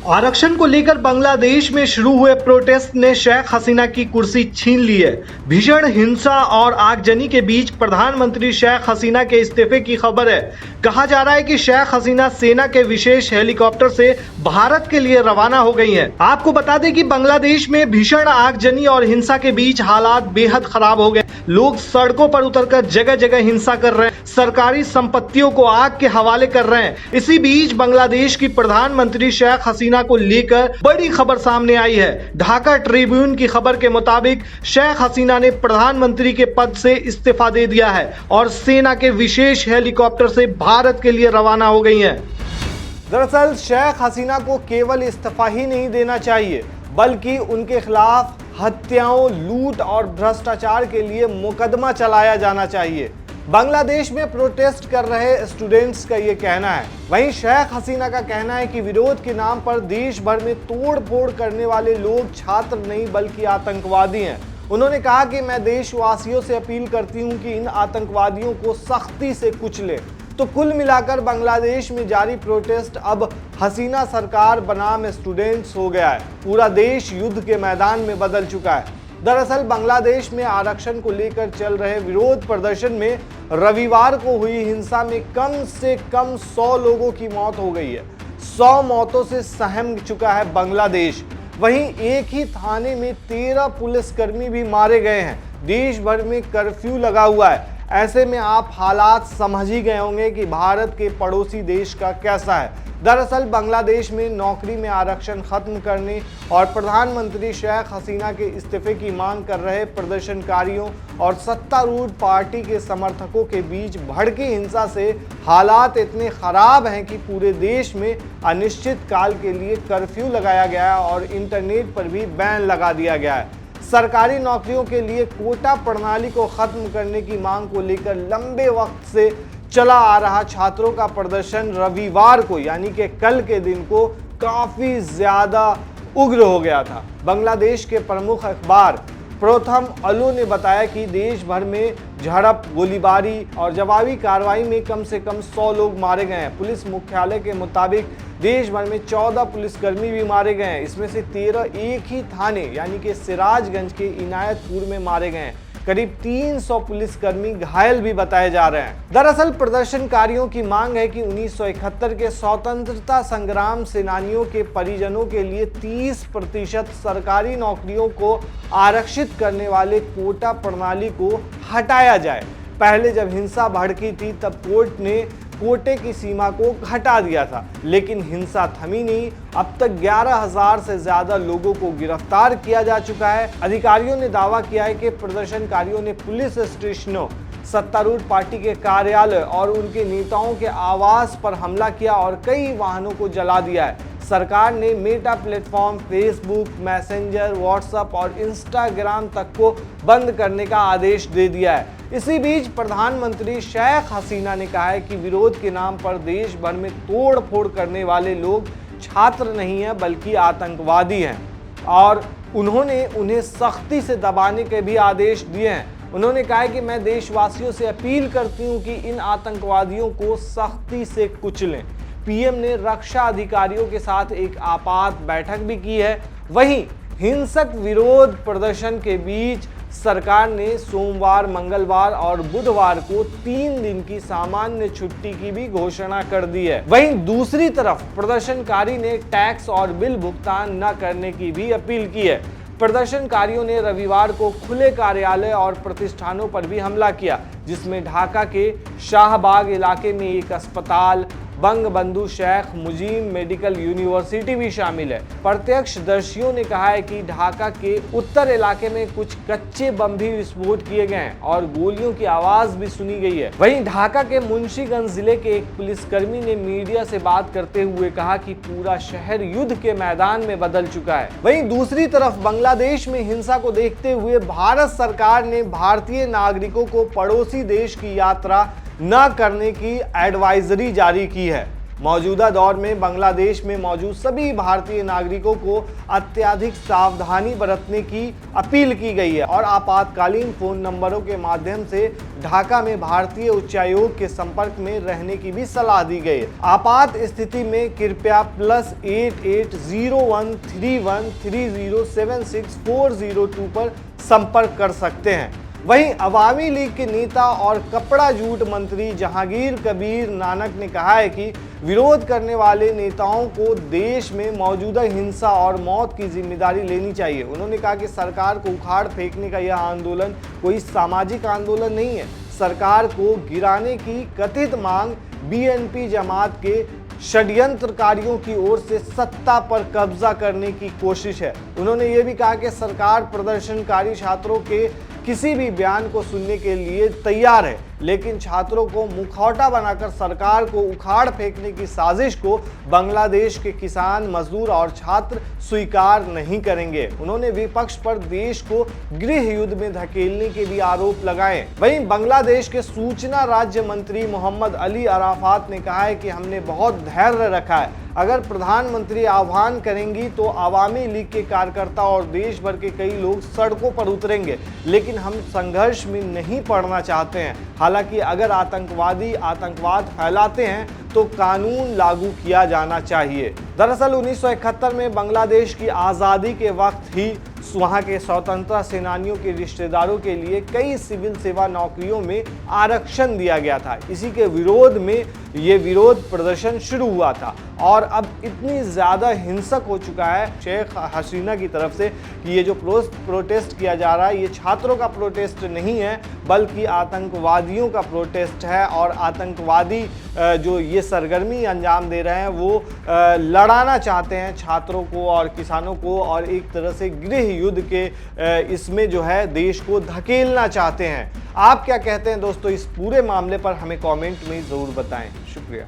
आरक्षण को लेकर बांग्लादेश में शुरू हुए प्रोटेस्ट ने शेख हसीना की कुर्सी छीन ली है। भीषण हिंसा और आगजनी के बीच प्रधानमंत्री शेख हसीना के इस्तीफे की खबर है। कहा जा रहा है कि शेख हसीना सेना के विशेष हेलीकॉप्टर से भारत के लिए रवाना हो गई हैं। आपको बता दें कि बांग्लादेश में भीषण आगजनी और हिंसा के बीच हालात बेहद खराब हो गए। लोग सड़कों पर उतरकर जगह जगह हिंसा कर रहे हैं, सरकारी संपत्तियों को आग के हवाले कर रहे हैं। इसी बीच बांग्लादेश की प्रधानमंत्री शेख हसीना को लेकर बड़ी खबर सामने आई है। ढाका ट्रिब्यून की खबर के मुताबिक शेख हसीना ने प्रधानमंत्री के पद से इस्तीफा दे दिया है और सेना के विशेष हेलीकॉप्टर से भारत के लिए रवाना हो गई हैं। दरअसल शेख हसीना को केवल इस्तीफा ही नहीं देना चाहिए, बल्कि उनके खिलाफ हत्याओं, लूट और भ्रष्टाचार के लिए मुकदमा चलाया जाना चाहिए। बांग्लादेश में प्रोटेस्ट कर रहे स्टूडेंट्स का ये कहना है। वहीं शेख हसीना का कहना है कि विरोध के नाम पर देश भर में तोड़ फोड़ करने वाले लोग छात्र नहीं बल्कि आतंकवादी हैं। उन्होंने कहा कि मैं देशवासियों से अपील करती हूं कि इन आतंकवादियों को सख्ती से कुचलें। तो कुल मिलाकर बांग्लादेश में जारी प्रोटेस्ट अब हसीना सरकार बनाम स्टूडेंट्स हो गया है। पूरा देश युद्ध के मैदान में बदल चुका है। दरअसल बांग्लादेश में आरक्षण को लेकर चल रहे विरोध प्रदर्शन में रविवार को हुई हिंसा में कम से कम 100 लोगों की मौत हो गई है। 100 मौतों से सहम चुका है बांग्लादेश। वहीं एक ही थाने में 13 पुलिसकर्मी भी मारे गए हैं। देश भर में कर्फ्यू लगा हुआ है। ऐसे में आप हालात समझ ही गए होंगे कि भारत के पड़ोसी देश का कैसा है। दरअसल बांग्लादेश में नौकरी में आरक्षण खत्म करने और प्रधानमंत्री शेख हसीना के इस्तीफे की मांग कर रहे प्रदर्शनकारियों और सत्तारूढ़ पार्टी के समर्थकों के बीच भड़की हिंसा से हालात इतने खराब हैं कि पूरे देश में अनिश्चित काल के लिए कर्फ्यू लगाया गया है और इंटरनेट पर भी बैन लगा दिया गया है। सरकारी नौकरियों के लिए कोटा प्रणाली को खत्म करने की मांग को लेकर लंबे वक्त से चला आ रहा छात्रों का प्रदर्शन रविवार को यानी कि कल के दिन को काफी ज्यादा उग्र हो गया था। बांग्लादेश के प्रमुख अखबार प्रथम अलू ने बताया कि देश भर में झड़प, गोलीबारी और जवाबी कार्रवाई में कम से कम 100 लोग मारे गए हैं। पुलिस मुख्यालय के मुताबिक देश भर में 14 पुलिसकर्मी भी मारे गए हैं। इसमें से 13 एक ही थाने यानी कि सिराजगंज के इनायतपुर में मारे गए हैं। करीब 300 पुलिसकर्मी घायल भी बताए जा रहे हैं। दरअसल प्रदर्शनकारियों की मांग है कि 1971 के स्वतंत्रता संग्राम सेनानियों के परिजनों के लिए 30% सरकारी नौकरियों को आरक्षित करने वाले कोटा प्रणाली को हटाया जाए। पहले जब हिंसा भड़की थी तब कोर्ट ने कोटे की सीमा को घटा दिया था, लेकिन हिंसा थमी नहीं। अब तक 11,000 से ज्यादा लोगों को गिरफ्तार किया जा चुका है। अधिकारियों ने दावा किया है कि प्रदर्शनकारियों ने पुलिस स्टेशनों, सत्तारूढ़ पार्टी के कार्यालय और उनके नेताओं के आवास पर हमला किया और कई वाहनों को जला दिया है। सरकार ने Meta platform, Facebook, messenger, WhatsApp और इंस्टाग्राम तक को बंद करने का आदेश दे दिया है। इसी बीच प्रधानमंत्री शेख हसीना ने कहा है कि विरोध के नाम पर देश भर में तोड़ फोड़ करने वाले लोग छात्र नहीं हैं बल्कि आतंकवादी हैं और उन्होंने उन्हें सख्ती से दबाने के भी आदेश दिए हैं। उन्होंने कहा है कि मैं देशवासियों से अपील करती हूं कि इन आतंकवादियों को सख्ती से कुचलें। पीएम ने रक्षा अधिकारियों के साथ एक आपात बैठक भी की है। वहीं हिंसक विरोध प्रदर्शन के बीच सरकार ने सोमवार, मंगलवार और बुधवार को 3 दिन की सामान्य छुट्टी की भी घोषणा कर दी है। वहीं दूसरी तरफ प्रदर्शनकारी ने टैक्स और बिल भुगतान न करने की भी अपील की है। प्रदर्शनकारियों ने रविवार को खुले कार्यालय और प्रतिष्ठानों पर भी हमला किया, जिसमें ढाका के शाहबाग इलाके में एक अस्पताल, बंगबंधु शेख मुजीब मेडिकल यूनिवर्सिटी भी शामिल है। प्रत्यक्षदर्शियों ने कहा है कि ढाका के उत्तर इलाके में कुछ कच्चे बम भी विस्फोट किए गए हैं और गोलियों की आवाज भी सुनी गई है। वहीं ढाका के मुंशीगंज जिले के एक पुलिसकर्मी ने मीडिया से बात करते हुए कहा कि पूरा शहर युद्ध के मैदान में बदल चुका है। वहीं दूसरी तरफ बांग्लादेश में हिंसा को देखते हुए भारत सरकार ने भारतीय नागरिकों को पड़ोसी देश की यात्रा न करने की एडवाइजरी जारी की है। मौजूदा दौर में बांग्लादेश में मौजूद सभी भारतीय नागरिकों को अत्यधिक सावधानी बरतने की अपील की गई है और आपातकालीन फोन नंबरों के माध्यम से ढाका में भारतीय उच्चायोग के संपर्क में रहने की भी सलाह दी गई है। आपात स्थिति में कृपया +8801313076 पर संपर्क कर सकते हैं। वहीं अवामी लीग के नेता और कपड़ा जूट मंत्री जहांगीर कबीर नानक ने कहा है कि विरोध करने वाले नेताओं को देश में मौजूदा हिंसा और मौत की जिम्मेदारी लेनी चाहिए। उन्होंने कहा कि सरकार को उखाड़ फेंकने का यह आंदोलन कोई सामाजिक आंदोलन नहीं है। सरकार को गिराने की कथित मांग बीएनपी जमात के षड्यंत्रकारियों की ओर से सत्ता पर कब्जा करने की कोशिश है। उन्होंने ये भी कहा कि सरकार प्रदर्शनकारी छात्रों के किसी भी बयान को सुनने के लिए तैयार है, लेकिन छात्रों को मुखौटा बनाकर सरकार को उखाड़ फेंकने की साजिश को बांग्लादेश के किसान, मजदूर और छात्र स्वीकार नहीं करेंगे। उन्होंने विपक्ष पर देश को गृह युद्ध में धकेलने के भी आरोप लगाए। वहीं बांग्लादेश के सूचना राज्य मंत्री मोहम्मद अली अराफात ने कहा है कि हमने बहुत धैर्य रखा है। अगर प्रधानमंत्री आह्वान करेंगी तो अवामी लीग के कार्यकर्ता और देश भर के कई लोग सड़कों पर उतरेंगे, लेकिन हम संघर्ष में नहीं पड़ना चाहते हैं। हालांकि अगर आतंकवादी आतंकवाद फैलाते हैं तो कानून लागू किया जाना चाहिए। दरअसल 1971 में बांग्लादेश की आज़ादी के वक्त ही वहाँ के स्वतंत्रता सेनानियों के रिश्तेदारों के लिए कई सिविल सेवा नौकरियों में आरक्षण दिया गया था। इसी के विरोध में ये विरोध प्रदर्शन शुरू हुआ था और अब इतनी ज़्यादा हिंसक हो चुका है शेख हसीना की तरफ से कि ये जो प्रोटेस्ट किया जा रहा है ये छात्रों का प्रोटेस्ट नहीं है, बल्कि आतंकवादियों का प्रोटेस्ट है। और आतंकवादी जो ये सरगर्मी अंजाम दे रहे हैं वो लड़ाना चाहते हैं छात्रों को और किसानों को और एक तरह से गृह युद्ध के इसमें जो है देश को धकेलना चाहते हैं। आप क्या कहते हैं दोस्तों इस पूरे मामले पर? हमें कमेंट में ज़रूर बताएं। शुक्रिया।